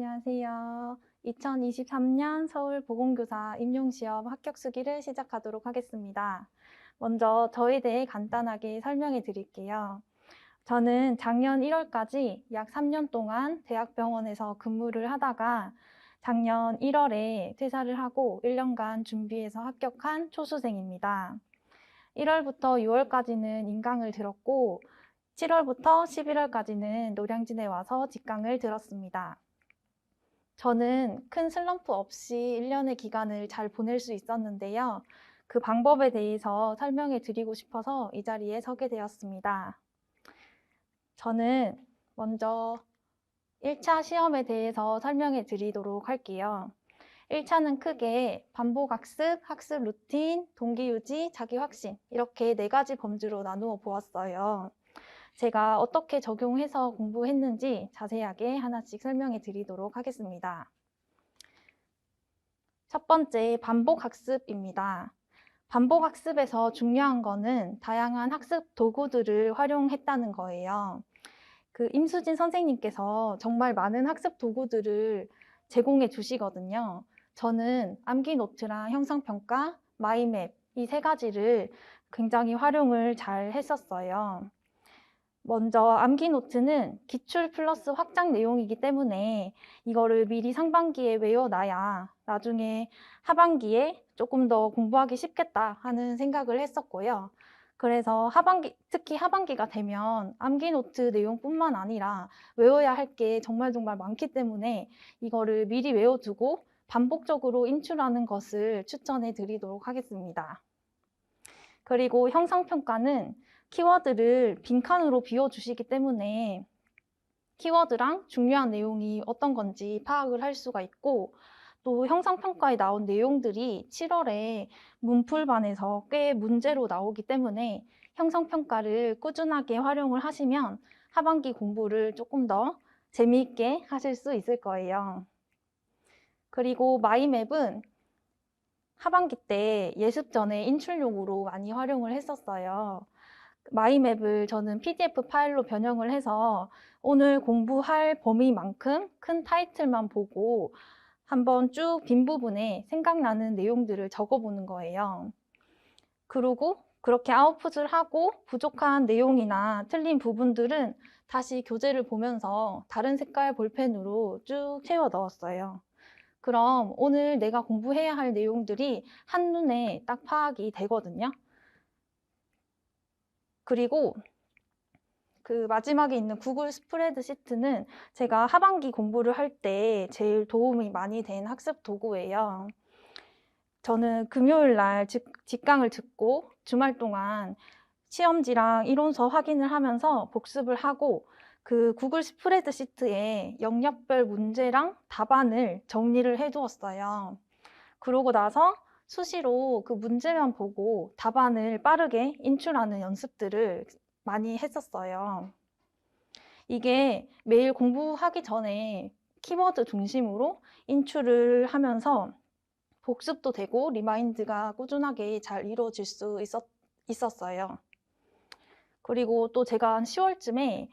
안녕하세요. 2023년 서울보건교사 임용시험 합격 수기를 시작하도록 하겠습니다. 먼저 저에 대해 간단하게 설명해 드릴게요. 저는 작년 1월까지 약 3년 동안 대학병원에서 근무를 하다가 작년 1월에 퇴사를 하고 1년간 준비해서 합격한 초수생입니다. 1월부터 6월까지는 인강을 들었고 7월부터 11월까지는 노량진에 와서 직강을 들었습니다. 저는 큰 슬럼프 없이 1년의 기간을 잘 보낼 수 있었는데요. 그 방법에 대해서 설명해 드리고 싶어서 이 자리에 서게 되었습니다. 저는 먼저 1차 시험에 대해서 설명해 드리도록 할게요. 1차는 크게 반복학습, 학습 루틴, 동기유지, 자기확신 이렇게 4가지 범주로 나누어 보았어요. 제가 어떻게 적용해서 공부했는지 자세하게 하나씩 설명해 드리도록 하겠습니다. 첫 번째, 반복학습입니다. 반복학습에서 중요한 거는 다양한 학습 도구들을 활용했다는 거예요. 임수진 선생님께서 정말 많은 학습 도구들을 제공해 주시거든요. 저는 암기 노트랑 형상평가, 마이맵 이 3가지를 굉장히 활용을 잘 했었어요. 먼저 암기 노트는 기출 플러스 확장 내용이기 때문에 이거를 미리 상반기에 외워놔야 나중에 하반기에 조금 더 공부하기 쉽겠다 하는 생각을 했었고요. 그래서 특히 하반기가 되면 암기 노트 내용뿐만 아니라 외워야 할 게 정말 많기 때문에 이거를 미리 외워두고 반복적으로 인출하는 것을 추천해 드리도록 하겠습니다. 그리고 형상평가는 키워드를 빈칸으로 비워주시기 때문에 키워드랑 중요한 내용이 어떤 건지 파악을 할 수가 있고 또 형상평가에 나온 내용들이 7월에 문풀반에서 꽤 문제로 나오기 때문에 형상평가를 꾸준하게 활용을 하시면 하반기 공부를 조금 더 재미있게 하실 수 있을 거예요. 그리고 마이맵은 하반기 때 예습 전에 인출용으로 많이 활용을 했었어요. 마이맵을 저는 PDF 파일로 변형을 해서 오늘 공부할 범위만큼 큰 타이틀만 보고 한번 쭉 빈 부분에 생각나는 내용들을 적어보는 거예요. 그리고 그렇게 아웃풋을 하고 부족한 내용이나 틀린 부분들은 다시 교재를 보면서 다른 색깔 볼펜으로 쭉 채워 넣었어요. 그럼 오늘 내가 공부해야 할 내용들이 한눈에 딱 파악이 되거든요. 그리고 그 마지막에 있는 구글 스프레드시트는 제가 하반기 공부를 할 때 제일 도움이 많이 된 학습 도구예요. 저는 금요일 날 직강을 듣고 주말 동안 시험지랑 이론서 확인을 하면서 복습을 하고 그 구글 스프레드시트에 영역별 문제랑 답안을 정리를 해두었어요. 그러고 나서 수시로 그 문제만 보고 답안을 빠르게 인출하는 연습들을 많이 했었어요. 이게 매일 공부하기 전에 키워드 중심으로 인출을 하면서 복습도 되고 리마인드가 꾸준하게 잘 이루어질 수 있었어요. 그리고 또 제가 한 10월쯤에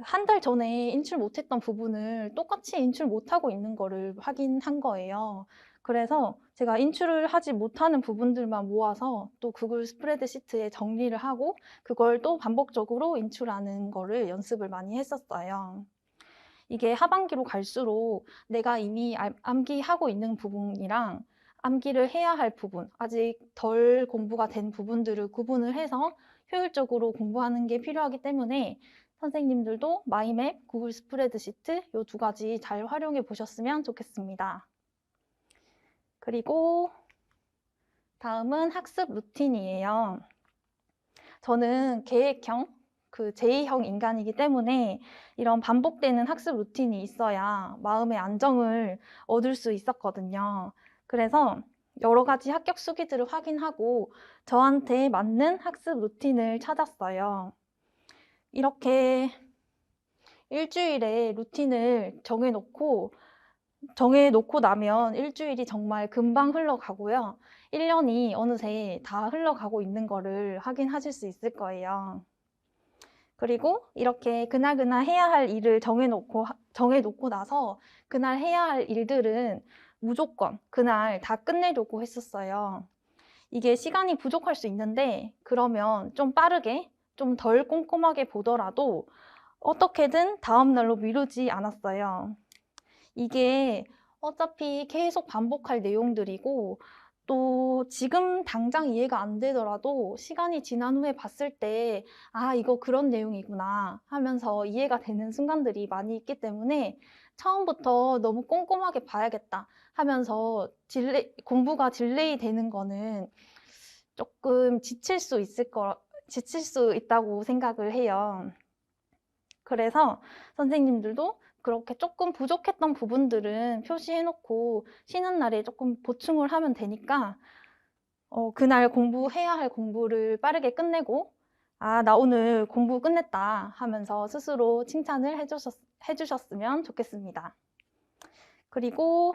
한 달 전에 인출 못했던 부분을 똑같이 인출 못하고 있는 거를 확인한 거예요. 그래서 제가 인출을 하지 못하는 부분들만 모아서 또 구글 스프레드시트에 정리를 하고 그걸 또 반복적으로 인출하는 거를 연습을 많이 했었어요. 이게 하반기로 갈수록 내가 이미 암기하고 있는 부분이랑 암기를 해야 할 부분, 아직 덜 공부가 된 부분들을 구분을 해서 효율적으로 공부하는 게 필요하기 때문에 선생님들도 마이맵, 구글 스프레드시트 이 2가지 잘 활용해 보셨으면 좋겠습니다. 그리고 다음은 학습 루틴이에요. 저는 계획형, 제2형 인간이기 때문에 이런 반복되는 학습 루틴이 있어야 마음의 안정을 얻을 수 있었거든요. 그래서 여러 가지 합격 수기들을 확인하고 저한테 맞는 학습 루틴을 찾았어요. 이렇게 일주일에 루틴을 정해놓고 나면 일주일이 정말 금방 흘러가고요. 1년이 어느새 다 흘러가고 있는 거를 확인하실 수 있을 거예요. 그리고 이렇게 그날그날 해야 할 일을 정해놓고 정해놓고 나서 그날 해야 할 일들은 무조건 그날 다 끝내려고 했었어요. 이게 시간이 부족할 수 있는데 그러면 좀 빠르게 좀 덜 꼼꼼하게 보더라도 어떻게든 다음 날로 미루지 않았어요. 이게 어차피 계속 반복할 내용들이고 또 지금 당장 이해가 안 되더라도 시간이 지난 후에 봤을 때 아, 이거 그런 내용이구나 하면서 이해가 되는 순간들이 많이 있기 때문에 처음부터 너무 꼼꼼하게 봐야겠다 하면서 공부가 딜레이 되는 거는 조금 지칠 수 있다고 생각을 해요. 그래서 선생님들도 그렇게 조금 부족했던 부분들은 표시해놓고 쉬는 날에 조금 보충을 하면 되니까 그날 공부해야 할 공부를 빠르게 끝내고 아, 나 오늘 공부 끝냈다 하면서 스스로 칭찬을 해주셨으면 좋겠습니다. 그리고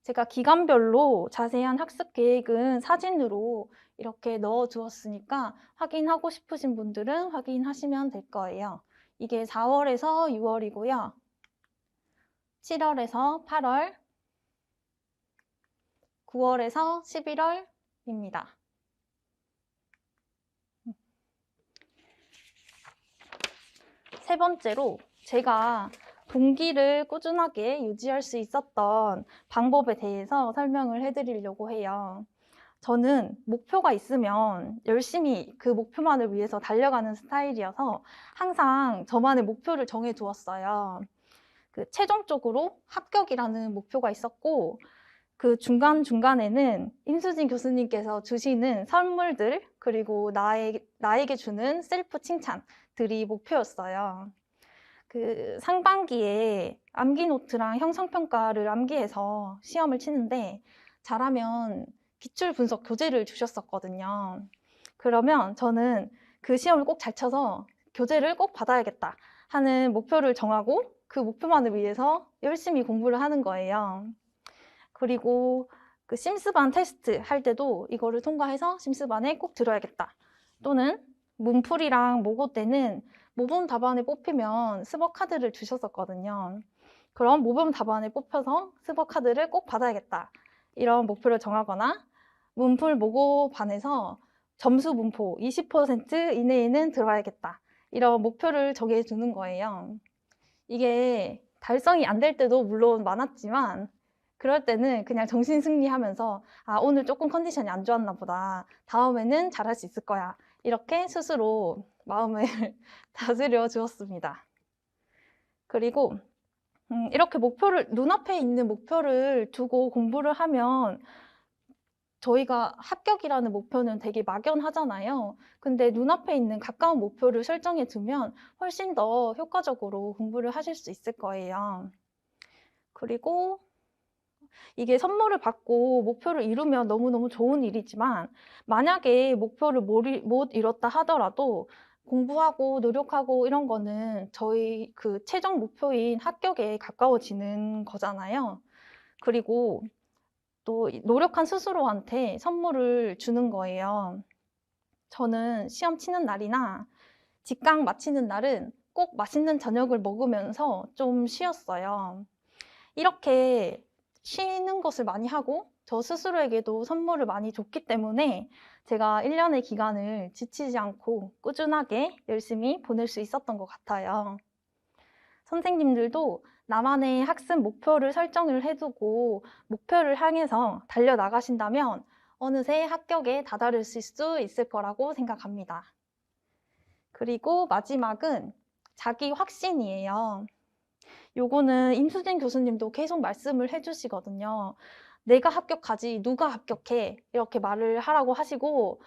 제가 기간별로 자세한 학습 계획은 사진으로 이렇게 넣어 두었으니까 확인하고 싶으신 분들은 확인하시면 될 거예요. 이게 4월에서 6월이고요. 7월에서 8월, 9월에서 11월입니다. 세 번째로 제가 동기를 꾸준하게 유지할 수 있었던 방법에 대해서 설명을 해드리려고 해요. 저는 목표가 있으면 열심히 그 목표만을 위해서 달려가는 스타일이어서 항상 저만의 목표를 정해 두었어요. 그 최종적으로 합격이라는 목표가 있었고 그 중간중간에는 임수진 교수님께서 주시는 선물들 그리고 나에게 주는 셀프 칭찬들이 목표였어요. 그 상반기에 암기 노트랑 형성평가를 암기해서 시험을 치는데 잘하면 기출 분석 교재를 주셨었거든요. 그러면 저는 그 시험을 꼭 잘 쳐서 교재를 꼭 받아야겠다 하는 목표를 정하고 그 목표만을 위해서 열심히 공부를 하는 거예요. 그리고 그 심스반 테스트 할 때도 이거를 통과해서 심스반에 꼭 들어야겠다. 또는 문풀이랑 모고 때는 모범 답안에 뽑히면 스버 카드를 주셨었거든요. 그럼 모범 답안에 뽑혀서 스버 카드를 꼭 받아야겠다. 이런 목표를 정하거나 문풀 모고 반에서 점수 분포 20% 이내에는 들어야겠다. 이런 목표를 정해두는 거예요. 이게 달성이 안 될 때도 물론 많았지만 그럴 때는 그냥 정신승리하면서 아, 오늘 조금 컨디션이 안 좋았나 보다. 다음에는 잘할 수 있을 거야. 이렇게 스스로 마음을 다스려 주었습니다. 그리고 이렇게 눈앞에 있는 목표를 두고 공부를 하면 저희가 합격이라는 목표는 되게 막연하잖아요. 근데 눈앞에 있는 가까운 목표를 설정해 두면 훨씬 더 효과적으로 공부를 하실 수 있을 거예요. 그리고 이게 선물을 받고 목표를 이루면 너무너무 좋은 일이지만 만약에 목표를 못 이뤘다 하더라도 공부하고 노력하고 이런 거는 저희 그 최종 목표인 합격에 가까워지는 거잖아요. 그리고 또 노력한 스스로한테 선물을 주는 거예요. 저는 시험 치는 날이나 직강 마치는 날은 꼭 맛있는 저녁을 먹으면서 좀 쉬었어요. 이렇게 쉬는 것을 많이 하고 저 스스로에게도 선물을 많이 줬기 때문에 제가 1년의 기간을 지치지 않고 꾸준하게 열심히 보낼 수 있었던 것 같아요. 선생님들도 나만의 학습 목표를 설정을 해두고 목표를 향해서 달려나가신다면 어느새 합격에 다다르실 수 있을 거라고 생각합니다. 그리고 마지막은 자기 확신이에요. 요거는 임수진 교수님도 계속 말씀을 해주시거든요. 내가 합격하지 누가 합격해 이렇게 말을 하라고 하시고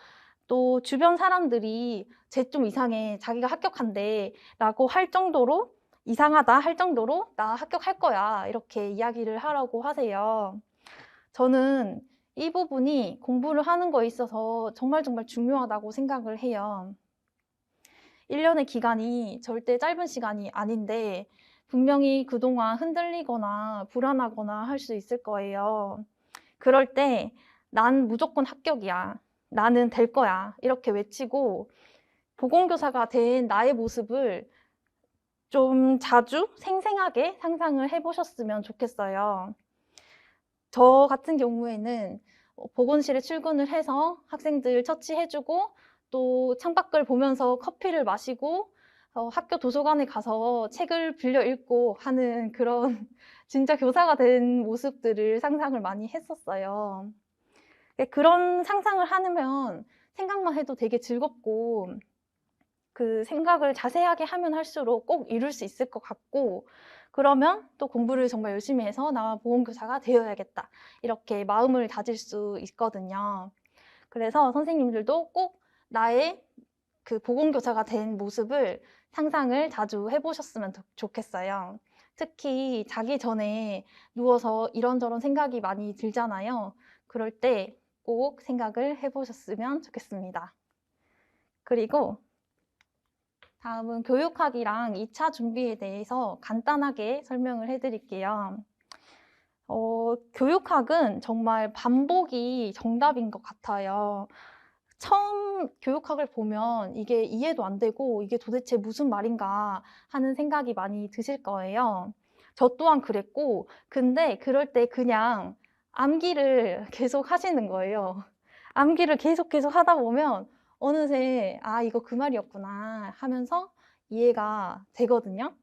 또 주변 사람들이 쟤 좀 이상해 자기가 합격한대 라고 할 정도로 이상하다 할 정도로 나 합격할 거야 이렇게 이야기를 하라고 하세요. 저는 이 부분이 공부를 하는 거에 있어서 정말 중요하다고 생각을 해요. 1년의 기간이 절대 짧은 시간이 아닌데 분명히 그동안 흔들리거나 불안하거나 할 수 있을 거예요. 그럴 때 난 무조건 합격이야. 나는 될 거야. 이렇게 외치고 보건교사가 된 나의 모습을 좀 자주 생생하게 상상을 해 보셨으면 좋겠어요. 저 같은 경우에는 보건실에 출근을 해서 학생들 처치해 주고 또 창밖을 보면서 커피를 마시고 학교 도서관에 가서 책을 빌려 읽고 하는 그런 진짜 교사가 된 모습들을 상상을 많이 했었어요. 그런 상상을 하면 생각만 해도 되게 즐겁고 그 생각을 자세하게 하면 할수록 꼭 이룰 수 있을 것 같고 그러면 또 '공부를 정말 열심히 해서 나 보건교사가 되어야겠다.' 이렇게 마음을 다질 수 있거든요. 그래서 선생님들도 꼭 나의 그 보건교사가 된 모습을 상상을 자주 해 보셨으면 좋겠어요. 특히 자기 전에 누워서 이런저런 생각이 많이 들잖아요. 그럴 때 꼭 생각을 해 보셨으면 좋겠습니다. 그리고 다음은 교육학이랑 2차 준비에 대해서 간단하게 설명을 해 드릴게요. 교육학은 정말 반복이 정답인 것 같아요. 처음 교육학을 보면 이게 이해도 안 되고 '이게 도대체 무슨 말인가.' 하는 생각이 많이 드실 거예요. 저 또한 그랬고 근데 그럴 때 그냥 암기를 계속 하시는 거예요. 암기를 계속 하다 보면 어느새 '아 이거 그 말이었구나.' 하면서 이해가 되거든요.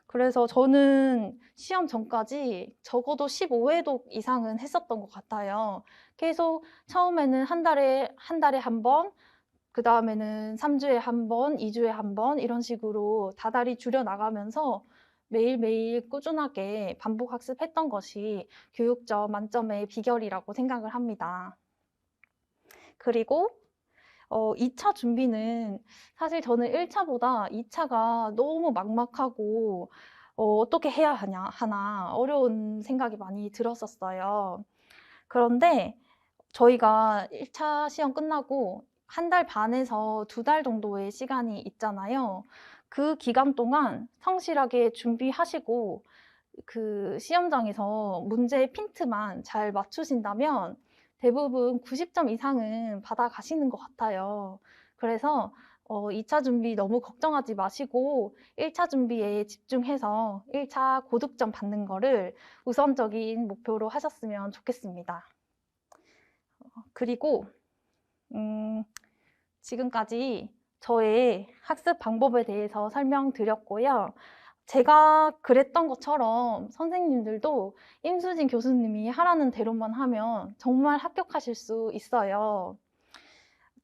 그래서 저는 시험 전까지 적어도 15회독 이상은 했었던 것 같아요. 계속 처음에는 한 달에 한 번, 그다음에는 3 주에 한 번, 2 주에 한 번 이런 식으로 다달이 줄여 나가면서 매일매일 꾸준하게 반복 학습했던 것이 교육적 만점의 비결이라고 생각을 합니다. 그리고 2차 준비는 사실 저는 1 차보다 2 차가 너무 막막하고 '어떻게 해야 하나.' 어려운 생각이 많이 들었었어요. 그런데 저희가 1차 시험 끝나고 한 달 반에서 2달 정도의 시간이 있잖아요. 그 기간 동안 성실하게 준비하시고 그 시험장에서 문제의 핀트만 잘 맞추신다면 대부분 90점 이상은 받아가시는 것 같아요. 그래서 2차 준비 너무 걱정하지 마시고 1차 준비에 집중해서 1차 고득점 받는 거를 우선적인 목표로 하셨으면 좋겠습니다. 그리고 지금까지 저의 학습 방법에 대해서 설명드렸고요. 제가 그랬던 것처럼 선생님들도 임수진 교수님이 하라는 대로만 하면 정말 합격하실 수 있어요.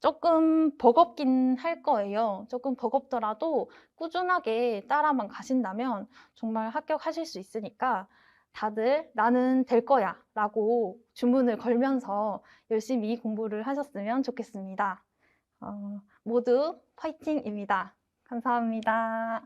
조금 버겁긴 할 거예요. 조금 버겁더라도 꾸준하게 따라만 가신다면 정말 합격하실 수 있으니까 다들 '나는 될 거야.' 라고 주문을 걸면서 열심히 공부를 하셨으면 좋겠습니다. 모두 화이팅입니다. 감사합니다.